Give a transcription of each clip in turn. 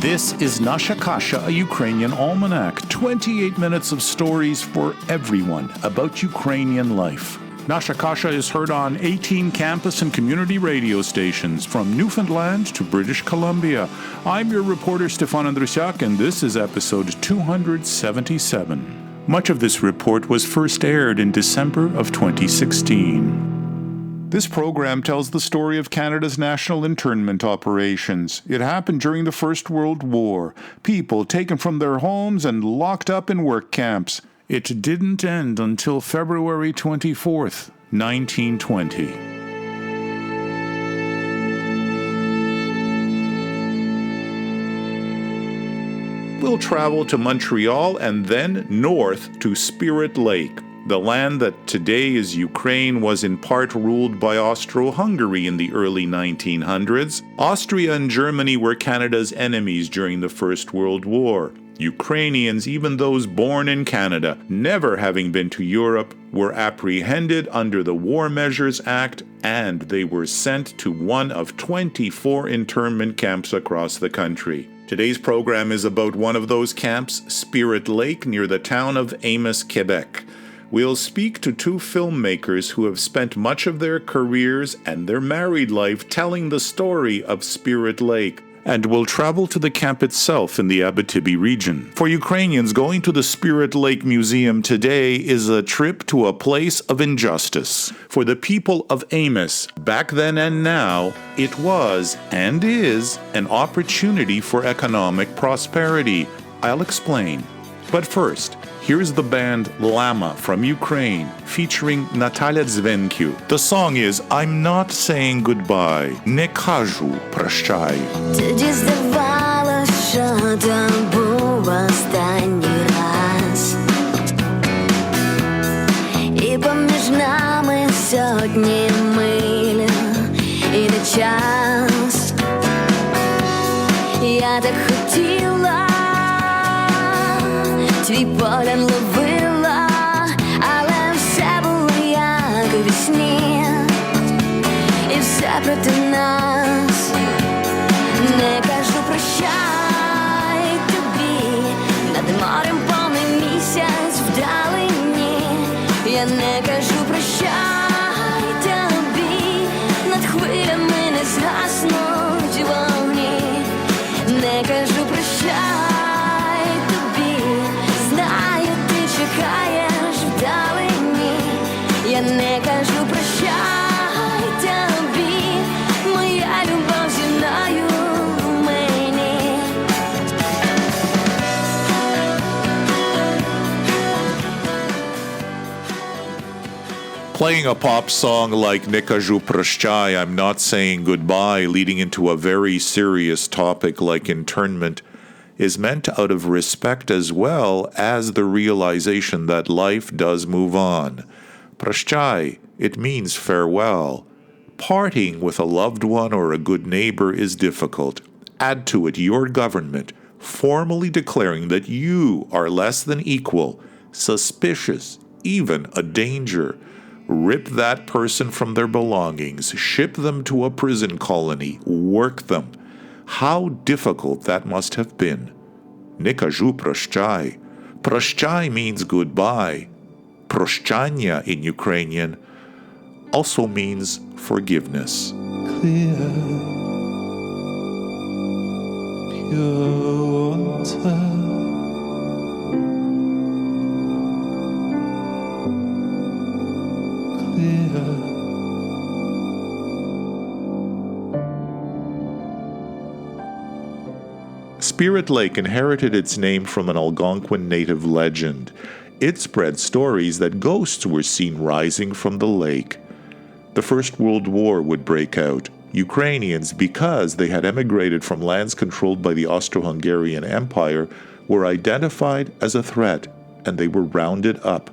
This is Nasha Kasha, a Ukrainian almanac. 28 minutes of stories for everyone about Ukrainian life. Nasha Kasha is heard on 18 campus and community radio stations from Newfoundland to British Columbia. I'm your reporter Stefan Andrusiak, and this is episode 277. Much of this report was first aired in December of 2016. This program tells the story of Canada's national internment operations. It happened during the First World War. People taken from their homes and locked up in work camps. It didn't end until February 24th, 1920. We'll travel to Montreal and then north to Spirit Lake. The land that today is Ukraine was in part ruled by Austro-Hungary in the early 1900s. Austria and Germany were Canada's enemies during the First World War. Ukrainians, even those born in Canada, never having been to Europe, were apprehended under the War Measures Act, and they were sent to one of 24 internment camps across the country. Today's program is about one of those camps, Spirit Lake, near the town of Amos, Quebec. We'll speak to two filmmakers who have spent much of their careers and their married life telling the story of Spirit Lake. And we'll travel to the camp itself in the Abitibi region. For Ukrainians, going to the Spirit Lake Museum today is a trip to a place of injustice. For the people of Amos, back then and now, it was and is an opportunity for economic prosperity. I'll explain. But first, here's the band Lama from Ukraine, featuring Natalia Dzvenkyu. The song is I'm Not Saying Goodbye, Не кажу прощай. Тоді здавалось, що то був останній раз. І поміж нами сотні миль, і не час. Я так хотіла, твій погляд ловила, але все було як у вісні, і все проти нас. Не кажу прощай тобі, над морем повний місяць вдалині. Я не кажу прощай тобі, над хвилями не згаснуть вогні. Не кажу прощай тобі, знаю, ти чекаєш вдалині. Я не кажу прощай тобі, моя любов зі мною мені. Playing a pop song like Не кажу прощай, I'm Not Saying Goodbye, leading into a very serious topic like internment, is meant out of respect as well as the realization that life does move on. Прощай, it means farewell. Parting with a loved one or a good neighbor is difficult. Add to it your government formally declaring that you are less than equal, suspicious, even a danger. Rip that person from their belongings, ship them to a prison colony, work them. How difficult that must have been. Не кажу прощай. Прощай means goodbye. Прощання in Ukrainian also means forgiveness. Clear, pure water. Clear. Spirit Lake inherited its name from an Algonquin native legend. It spread stories that ghosts were seen rising from the lake. The First World War would break out. Ukrainians, because they had emigrated from lands controlled by the Austro-Hungarian Empire, were identified as a threat, and they were rounded up.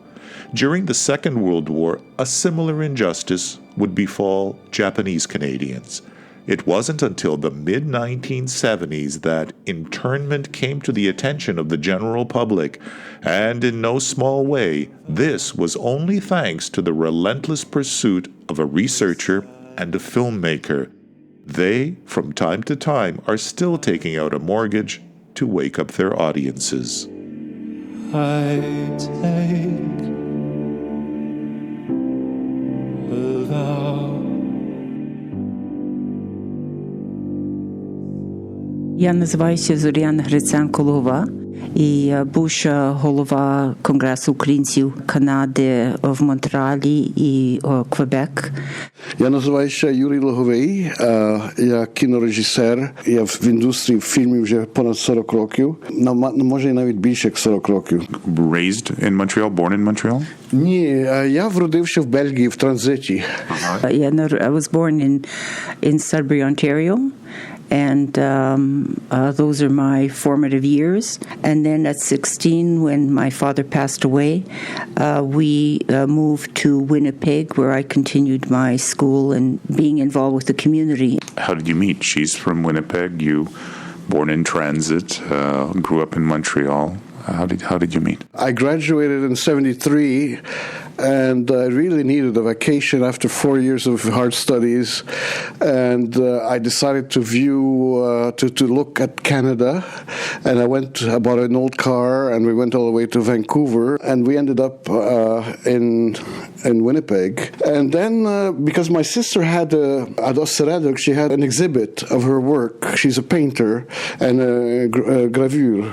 During the Second World War, a similar injustice would befall Japanese Canadians. It wasn't until the mid-1970s that internment came to the attention of the general public, and in no small way, this was only thanks to the relentless pursuit of a researcher and a filmmaker. They, from time to time, are still taking out a mortgage to wake up their audiences. I take a vow. Я називаюся Зоряна Гриценко-Лова і бувша голова Конгресу українців Канади в Монреалі і Квебек. Я називаюся Юрій Логовий, я кінорежисер, я в індустрії фільмів вже понад 40 років, може навіть більше як 40 років. Raised in Montreal, born in Montreal? Ні, я вродився в Бельгії в транзиті. I was born in Sudbury, Ontario. And those are my formative years. And then at 16, when my father passed away, we moved to Winnipeg, where I continued my school and being involved with the community. How did you meet? She's from Winnipeg. You born in transit, grew up in Montreal. How did you meet? I graduated in 73, and I really needed a vacation after 4 years of hard studies, and I decided to look at Canada, and I bought an old car, and we went all the way to Vancouver, and we ended up in Winnipeg. And then, because my sister had at Osseradok, she had an exhibit of her work. She's a painter and a gravure,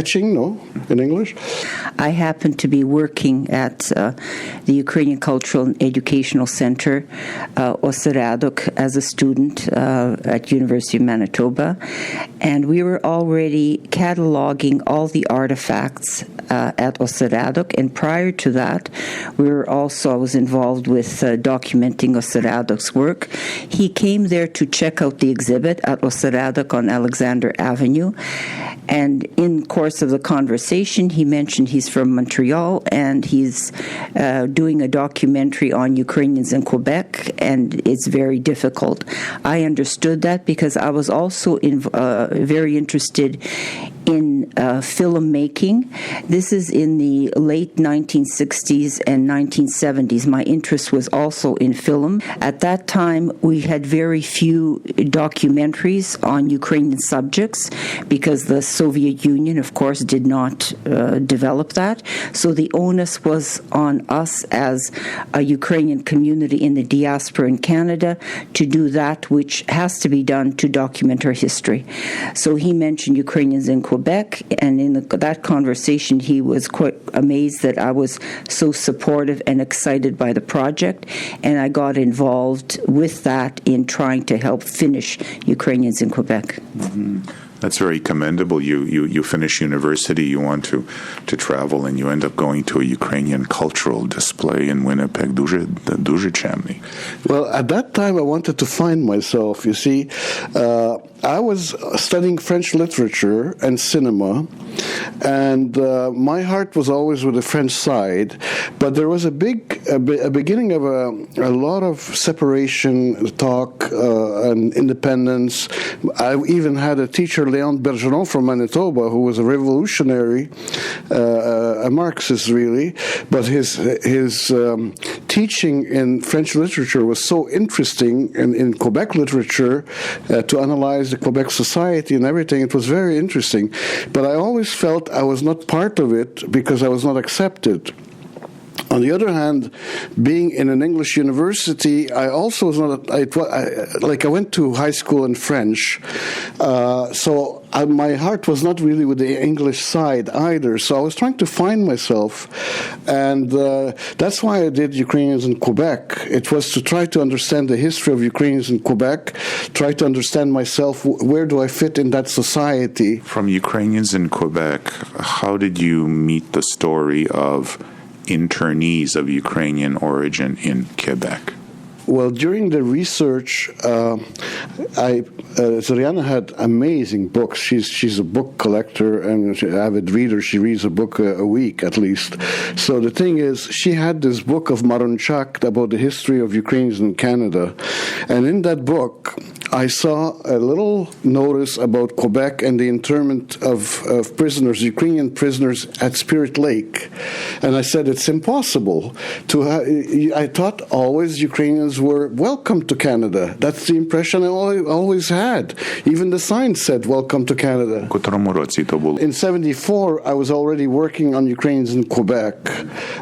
etching, no, in English. I happened to be working at the Ukrainian Cultural and Educational Center, Osseradok, as a student at University of Manitoba, and we were already cataloging all the artifacts at Osseradok, and prior to that, I was involved with documenting Osseradok's work. He came there to check out the exhibit at Osseradok on Alexander Avenue, and in the course of the conversation, he mentioned he's from Montreal, and he's doing a documentary on Ukrainians in Quebec, and it's very difficult. I understood that because I was also very interested in filmmaking. This is in the late 1960s and 1970s. My interest was also in film. At that time, we had very few documentaries on Ukrainian subjects because the Soviet Union, of course, did not develop that. So the onus was on us as a Ukrainian community in the diaspora in Canada to do that which has to be done to document our history. So he mentioned Ukrainians in Quebec, and in that conversation, he was quite amazed that I was so supportive and excited by the project, and I got involved with that in trying to help finish Ukrainians in Quebec. Mm-hmm. That's very commendable. You finish university, you want to travel, and you end up going to a Ukrainian cultural display in Winnipeg. Дуже чемний. Well, at that time, I wanted to find myself. You see, I was studying French literature and cinema, and my heart was always with the French side. But there was a beginning of a lot of separation talk and independence. I even had a teacher, Léon Bergeron from Manitoba, who was a revolutionary, a Marxist really, but his teaching in French literature was so interesting, and in Quebec literature, to analyze the Quebec society and everything, it was very interesting. But I always felt I was not part of it because I was not accepted. On the other hand, being in an English university, I also was not, I went to high school in French, so my heart was not really with the English side either, so I was trying to find myself, and that's why I did Ukrainians in Quebec. It was to try to understand the history of Ukrainians in Quebec, try to understand myself, where do I fit in that society. From Ukrainians in Quebec, how did you meet the story of internees of Ukrainian origin in Quebec? Well, during the research, Zoriana had amazing books. She's a book collector and an avid reader. She reads a book a week at least. So the thing is, she had this book of Maronchak about the history of Ukrainians in Canada. And in that book, I saw a little notice about Quebec and the internment of prisoners, Ukrainian prisoners at Spirit Lake. And I said, it's impossible. I thought always Ukrainians were welcome to Canada. That's the impression I always had. Even the sign said, welcome to Canada. In 74, I was already working on Ukrainians in Quebec.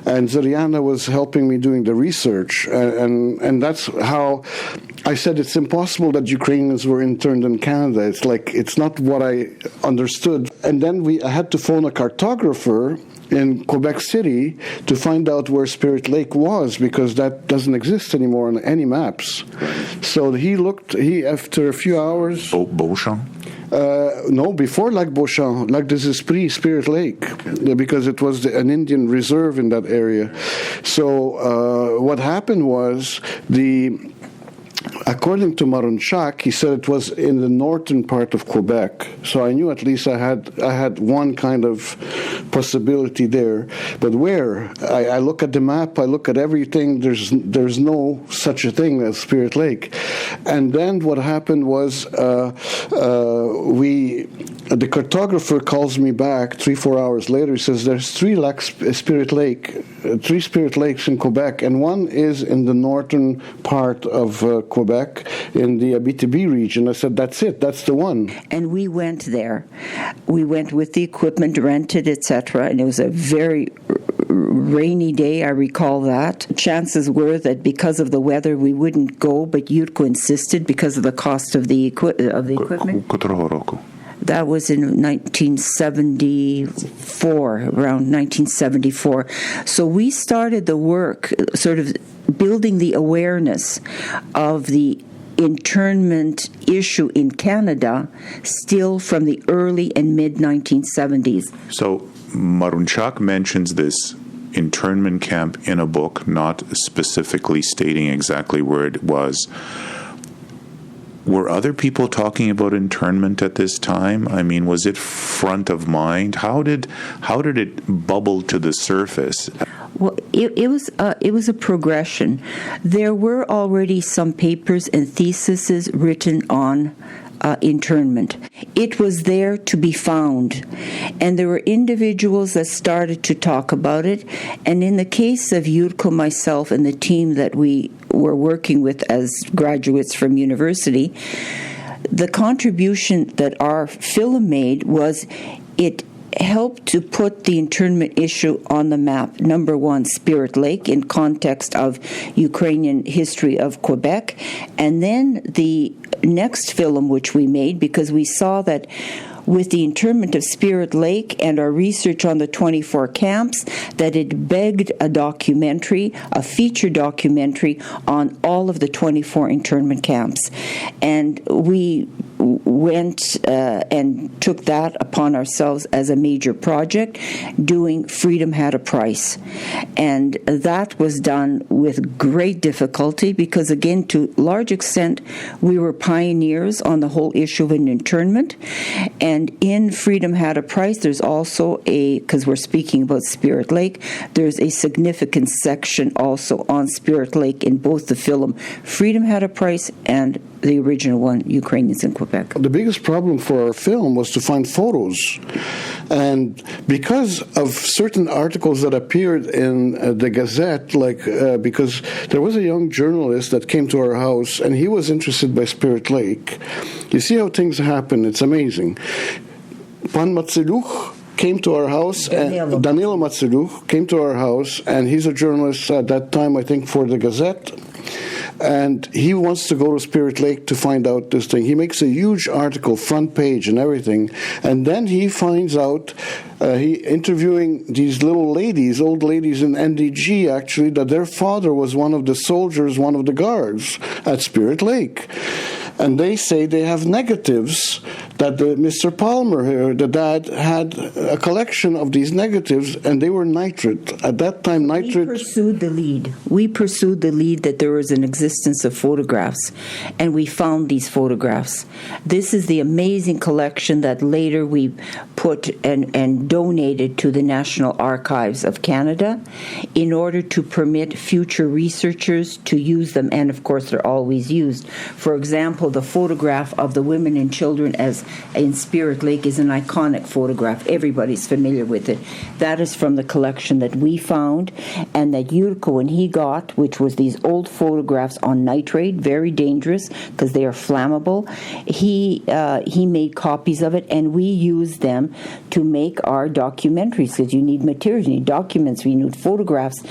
And Zoriana was helping me doing the research. And that's how I said it's impossible that Ukrainians were interned in Canada. It's like, it's not what I understood. And then I had to phone a cartographer in Quebec City to find out where Spirit Lake was, because that doesn't exist anymore on any maps. So after a few hours... Beauchamp? No, before Lac Beauchamp, Lac des Esprits, Spirit Lake, because it was an Indian reserve in that area. So what happened was according to Marunchak, he said it was in the northern part of Quebec. So I knew at least I had one kind of possibility there. But where? I look at the map, I look at everything. There's no such a thing as Spirit Lake. And then what happened was the cartographer calls me back 3-4 hours later. He says there's three Spirit Lakes in Quebec, and one is in the northern part of Quebec in the Abitibi region. I said, that's it, that's the one. And we went there. We went with the equipment rented, etc., and it was a very rainy day, I recall that. Chances were that because of the weather we wouldn't go, but Yurko insisted because of the cost of the equipment. That was in 1974, around 1974. So we started the work, sort of building the awareness of the internment issue in Canada still from the early and mid-1970s. So Marunchak mentions this internment camp in a book, not specifically stating exactly where it was. Were other people talking about internment at this time? I mean, was it front of mind? How did it bubble to the surface? Well, it was a progression. There were already some papers and theses written on internment. It was there to be found, and there were individuals that started to talk about it. And in the case of Yurko, myself, and the team that we were working with as graduates from university, the contribution that our film made was it helped to put the internment issue on the map. Number one, Spirit Lake in context of Ukrainian history of Quebec. And then the next film which we made, because we saw that with the internment of Spirit Lake and our research on the 24 camps, that it begged a documentary, a feature documentary on all of the 24 internment camps. And we went and took that upon ourselves as a major project, doing Freedom Had a Price. And that was done with great difficulty because, again, to a large extent, we were pioneers on the whole issue of an internment. And in Freedom Had a Price, there's also because we're speaking about Spirit Lake, there's a significant section also on Spirit Lake in both the film Freedom Had a Price and the original one, Ukrainians in Quebec. The biggest problem for our film was to find photos. And because of certain articles that appeared in the Gazette, because there was a young journalist that came to our house and he was interested by Spirit Lake. You see how things happen, it's amazing. Pan Matzeluch came to our house, Danilo Matzeluch came to our house, and he's a journalist at that time, I think, for the Gazette. And he wants to go to Spirit Lake to find out this thing. He makes a huge article, front page and everything. And then he finds out, interviewing these little ladies, old ladies in NDG, actually, that their father was one of the soldiers, one of the guards at Spirit Lake. And they say they have negatives, that Mr. Palmer here, the dad, had a collection of these negatives, and they were nitrate. At that time, nitrate... We pursued the lead. That there was an existence of photographs, and we found these photographs. This is the amazing collection that later we put put and donated to the National Archives of Canada in order to permit future researchers to use them, and of course they're always used. For example, the photograph of the women and children as in Spirit Lake is an iconic photograph. Everybody's familiar with it. That is from the collection that we found and that Yurko, when he got, which was these old photographs on nitrate, very dangerous because they are flammable. He made copies of it, and we used them to make our documentaries, because you need materials, you need documents, you need photographs.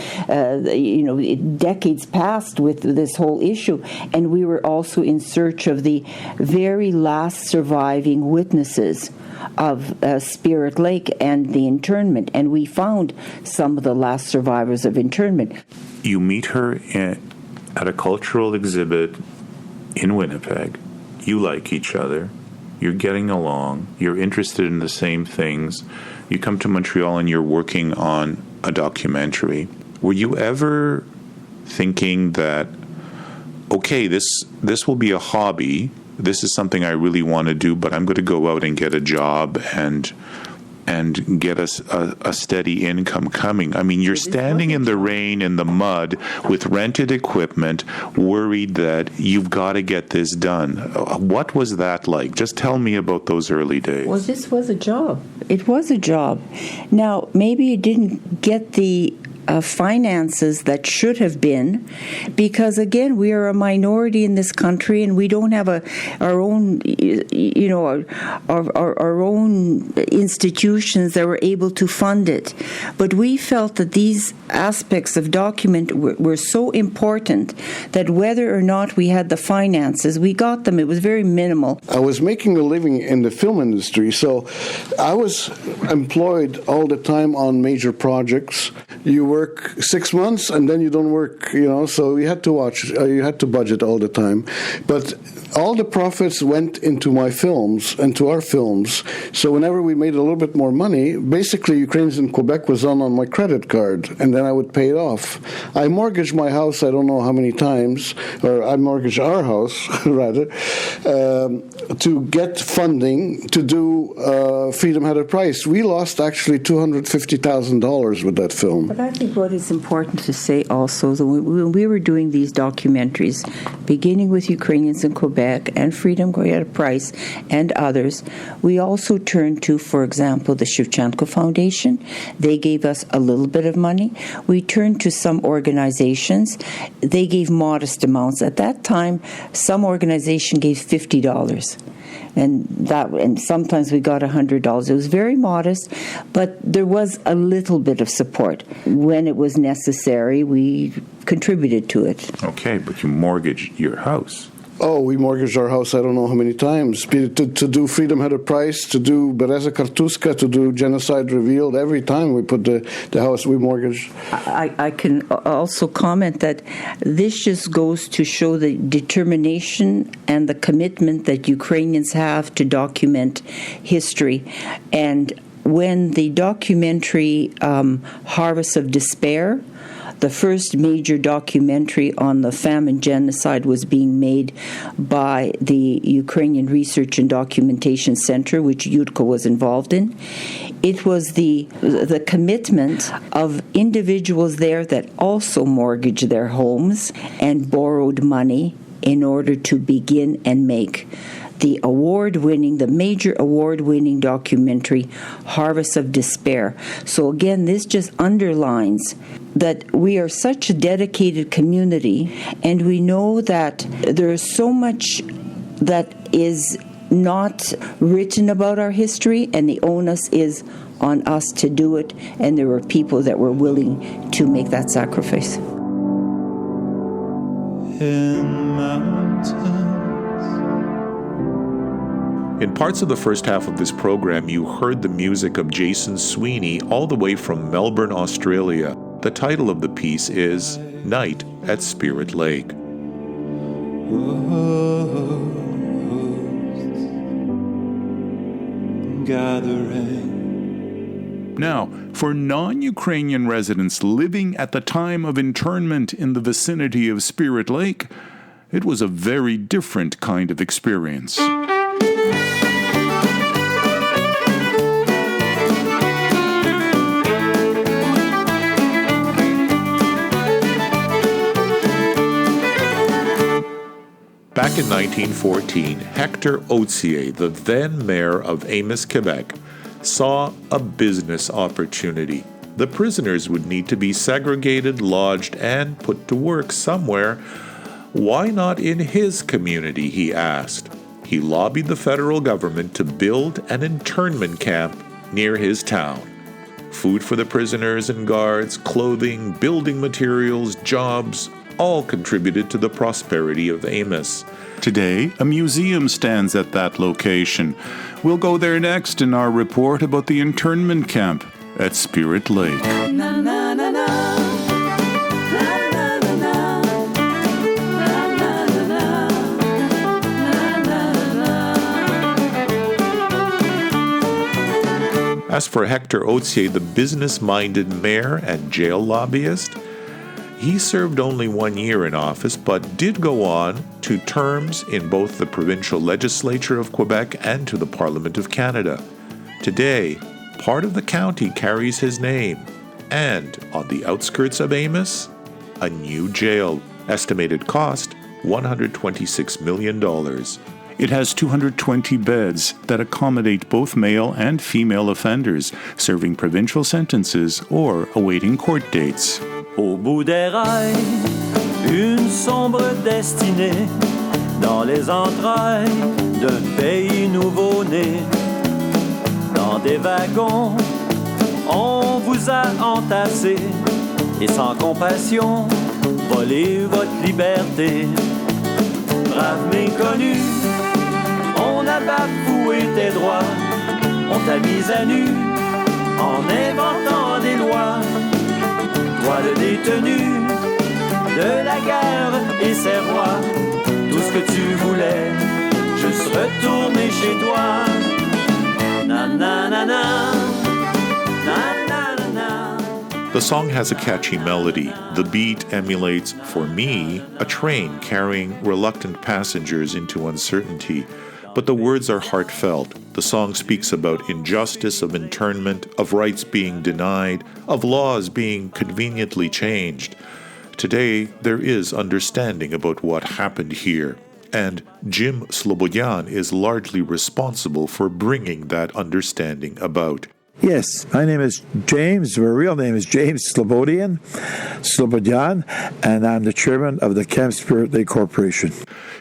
Decades passed with this whole issue, and we were also in search of the very last surviving witnesses of Spirit Lake and the internment, and we found some of the last survivors of internment. You meet her at a cultural exhibit in Winnipeg. You like each other. You're getting along. You're interested in the same things. You come to Montreal and you're working on a documentary. Were you ever thinking that, okay, this will be a hobby, this is something I really want to do, but I'm going to go out and get a job and get a steady income coming? I mean, you're standing in the rain, in the mud, with rented equipment, worried that you've got to get this done. What was that like? Just tell me about those early days. Well, this was a job. It was a job. Now, maybe it didn't get the finances that should have been, because again, we are a minority in this country, and we don't have our own institutions that were able to fund it. But we felt that these aspects of document were so important that whether or not we had the finances, we got them. It was very minimal. I was making a living in the film industry, so I was employed all the time on major projects. You work 6 months and then you don't work, so you had to budget all the time. But all the profits went into my films and to our films. So whenever we made a little bit more money, basically Ukrainians in Quebec was on my credit card, and then I would pay it off. I mortgaged my house, I don't know how many times, or I mortgaged our house, rather, to get funding to do Freedom Had a Price. We lost actually $250,000 with that film. But I think what is important to say also, that when we were doing these documentaries, beginning with Ukrainians in Quebec and Freedom Had a Price and others, we also turned to, for example, the Shevchenko Foundation. They gave us a little bit of money. We turned to some organizations. They gave modest amounts. At that time, some organization gave $50. And sometimes we got $100. It was very modest, but there was a little bit of support. When it was necessary, we contributed to it. Okay, but you mortgaged your house. Oh, we mortgaged our house I don't know how many times. To do Freedom Had a Price, to do Bereza Kartuska, to do Genocide Revealed. Every time we put the house, we mortgaged. I can also comment that this just goes to show the determination and the commitment that Ukrainians have to document history. And when the documentary Harvest of Despair, the first major documentary on the famine genocide, was being made by the Ukrainian Research and Documentation Center, which Yurko was involved in. It was the commitment of individuals there that also mortgaged their homes and borrowed money in order to begin and make the major award-winning documentary, Harvest of Despair. So again, this just underlines that we are such a dedicated community, and we know that there is so much that is not written about our history, and the onus is on us to do it, and there were people that were willing to make that sacrifice. In mountains. In parts of the first half of this program, you heard the music of Jason Sweeney all the way from Melbourne, Australia. The title of the piece is Night at Spirit Lake. Gathering. Now, for non-Ukrainian residents living at the time of internment in the vicinity of Spirit Lake, it was a very different kind of experience. Back in 1914, Hector Otsier, the then mayor of Amos, Quebec, saw a business opportunity. The prisoners would need to be segregated, lodged, and put to work somewhere. Why not in his community, he asked. He lobbied the federal government to build an internment camp near his town. Food for the prisoners and guards, clothing, building materials, jobs, all contributed to the prosperity of Amos. Today, a museum stands at that location. We'll go there next in our report about the internment camp at Spirit Lake. As for Hector Otsier, the business-minded mayor and jail lobbyist, he served only 1 year in office, but did go on to terms in both the provincial legislature of Quebec and to the Parliament of Canada. Today, part of the county carries his name, and on the outskirts of Amos, a new jail, estimated cost $126 million. It has 220 beds that accommodate both male and female offenders, serving provincial sentences or awaiting court dates. Au bout des rails, une sombre destinée, dans les entrailles d'un pays nouveau-né. Dans des wagons, on vous a entassé, et sans compassion, volé votre liberté. Brave méconnu, on a bafoué tes droits, on t'a mis à nu, en inventant des lois. Toi le détenu de la guerre et ses rois, tout ce que tu voulais, juste retourner chez toi. Na na na na, na na na na. The song has a catchy melody. The beat emulates, for me, a train carrying reluctant passengers into uncertainty. But the words are heartfelt. The song speaks about injustice of internment, of rights being denied, of laws being conveniently changed. Today, there is understanding about what happened here, and Jim Slobodian is largely responsible for bringing that understanding about. Yes, my name is James. My real name is James Slobodian, and I'm the chairman of the Camp Spirit Lake Corporation.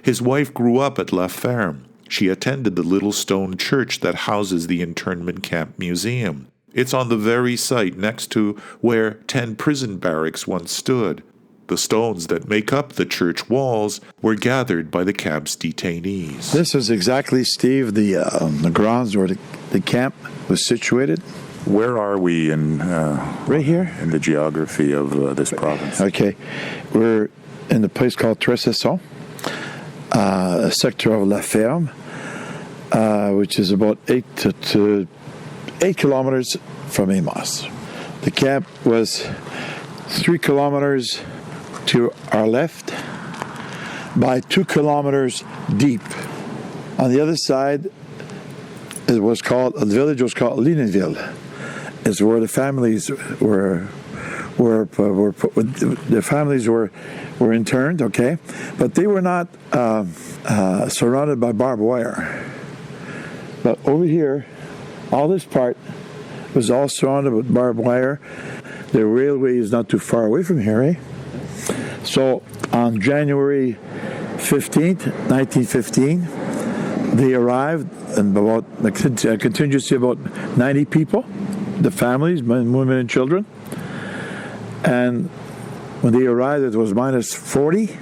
His wife grew up at La Ferme. She attended the little stone church that houses the internment camp museum. It's on the very site next to where 10 prison barracks once stood. The stones that make up the church walls were gathered by the camp's detainees. This is exactly, Steve, the grounds where the camp was situated. Where are we in Right here. in the geography of this province? Okay, we're in the place called Tresesson, a sector of La Ferme, which is about 8 kilometers from Amos. The camp was 3 kilometers to our left by 2 kilometers deep. On the other side, the village was called Linenville. It's where the families were interned, okay? But they were not surrounded by barbed wire. But over here, all this part was all surrounded with barbed wire. The railway is not too far away from here, eh? So on January 15th, 1915, they arrived, and about a contingency of about 90 people, the families, men, women, and children. And when they arrived, it was minus 40,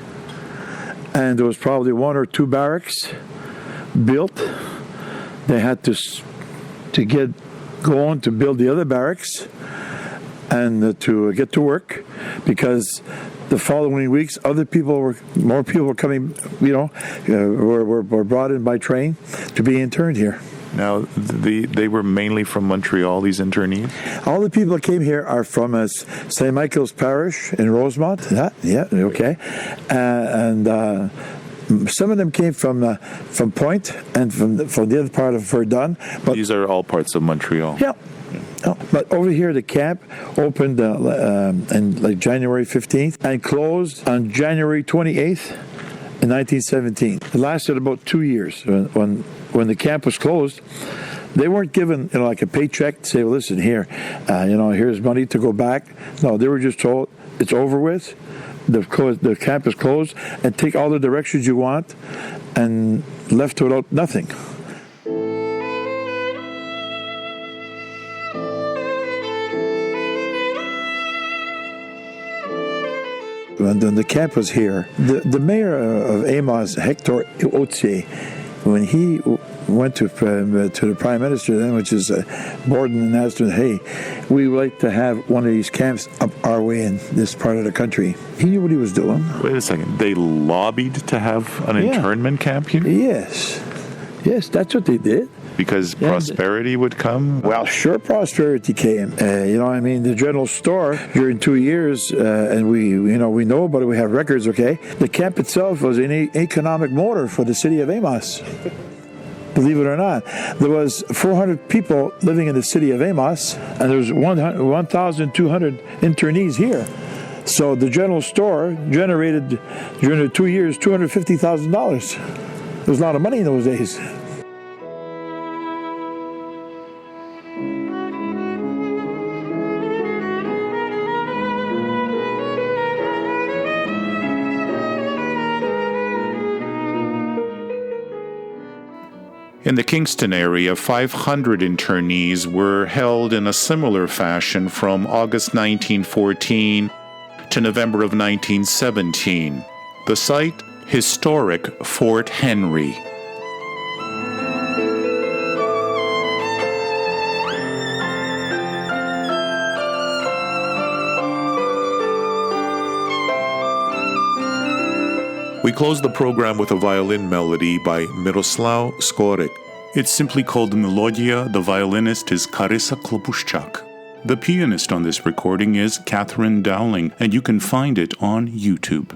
and there was probably 1 or 2 barracks built. They had to get going to build the other barracks and to get to work, because the following weeks, more people were coming, were brought in by train to be interned here. Now, they were mainly from Montreal, these internees? All the people that came here are from St. Michael's Parish in Rosemont. Yeah, okay. And some of them came from Point and from the other part of Verdun. But These are all parts of Montreal. Yeah. No, but over here, the camp opened in January 15th and closed on January 28th, in 1917. It lasted about 2 years. When the camp was closed, they weren't given like a paycheck to say, well, listen, here, here's money to go back. No, they were just told, it's over with. The camp is closed, and take all the directions you want, and left without nothing. When the camp was here, the mayor of Amos, Hector Otier, when he went to the prime minister then, which is Borden, and asked him, hey, we would like to have one of these camps up our way in this part of the country. He knew what he was doing. Wait a second. They lobbied to have an internment camp here? Yes, that's what they did. Because prosperity would come? Well, sure, prosperity came. The general store during 2 years, and we know about it, we have records, okay? The camp itself was an economic motor for the city of Amos. Believe it or not. There was 400 people living in the city of Amos, and there was 1,200 internees here. So the general store generated, during the 2 years, $250,000. There was a lot of money in those days. In the Kingston area, 500 internees were held in a similar fashion from August 1914 to November of 1917. The site, historic Fort Henry. We close the program with a violin melody by Miroslav Skorek. It's simply called Melodia. The violinist is Karisa Klobuschak. The pianist on this recording is Catherine Dowling, and you can find it on YouTube.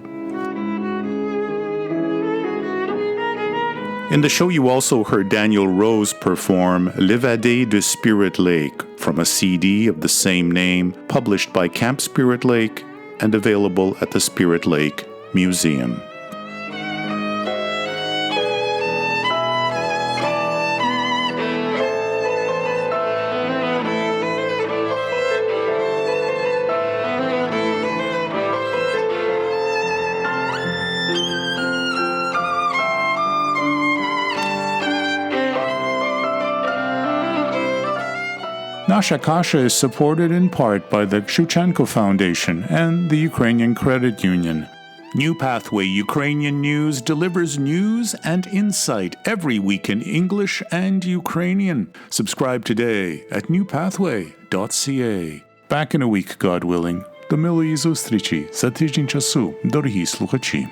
In the show, you also heard Daniel Rose perform L'Évadé de Spirit Lake from a CD of the same name, published by Camp Spirit Lake and available at the Spirit Lake Museum. Nasha Kasha is supported in part by the Shevchenko Foundation and the Ukrainian Credit Union. New Pathway Ukrainian News delivers news and insight every week in English and Ukrainian. Subscribe today at newpathway.ca. Back in a week, God willing. До милої зустрічі за тиждень часу, дорогі слухачі.